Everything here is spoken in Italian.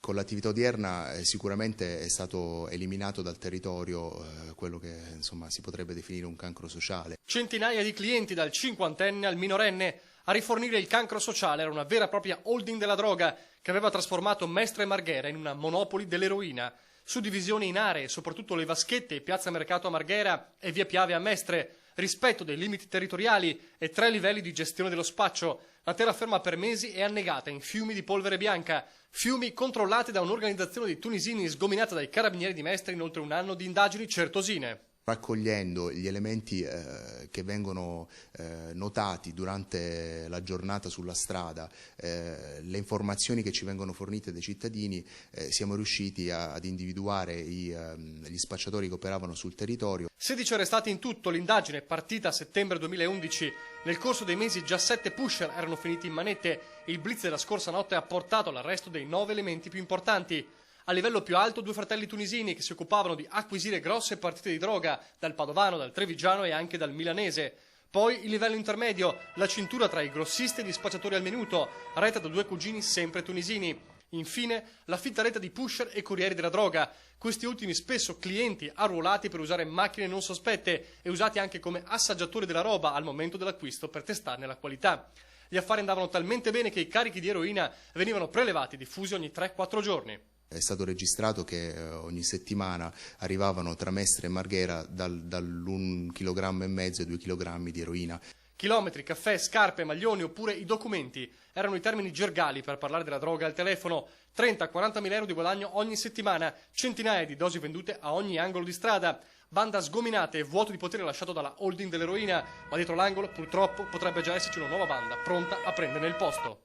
Con l'attività odierna sicuramente è stato eliminato dal territorio quello che insomma si potrebbe definire un cancro sociale. Centinaia di clienti dal cinquantenne al minorenne. A rifornire il cancro sociale era una vera e propria holding della droga che aveva trasformato Mestre Marghera in una monopoli dell'eroina. Suddivisioni in aree, soprattutto le Vaschette e Piazza Mercato a Marghera e Via Piave a Mestre, rispetto dei limiti territoriali e 3 livelli di gestione dello spaccio. La terraferma per mesi è annegata in fiumi di polvere bianca, fiumi controllati da un'organizzazione di tunisini sgominata dai carabinieri di Mestre in oltre un anno di indagini certosine. Raccogliendo gli elementi che vengono notati durante la giornata sulla strada, le informazioni che ci vengono fornite dai cittadini, siamo riusciti ad individuare gli spacciatori che operavano sul territorio. 16 arrestati in tutto, l'indagine è partita a settembre 2011. Nel corso dei mesi già 7 pusher erano finiti in manette. Il blitz della scorsa notte ha portato all'arresto dei 9 elementi più importanti. A livello più alto 2 fratelli tunisini che si occupavano di acquisire grosse partite di droga dal padovano, dal trevigiano e anche dal milanese. Poi il livello intermedio, la cintura tra i grossisti e gli spacciatori al minuto, retta da 2 cugini sempre tunisini. Infine la fitta rete di pusher e corrieri della droga, questi ultimi spesso clienti arruolati per usare macchine non sospette e usati anche come assaggiatori della roba al momento dell'acquisto per testarne la qualità. Gli affari andavano talmente bene che i carichi di eroina venivano prelevati e diffusi ogni 3-4 giorni. È stato registrato che ogni settimana arrivavano tra Mestre e Marghera dall'1,5 kg ai 2 kg di eroina. Chilometri, caffè, scarpe, maglioni oppure i documenti erano i termini gergali per parlare della droga al telefono. 30-40 mila euro di guadagno ogni settimana, centinaia di dosi vendute a ogni angolo di strada. Banda sgominata e vuoto di potere lasciato dalla holding dell'eroina, ma dietro l'angolo purtroppo potrebbe già esserci una nuova banda pronta a prenderne il posto.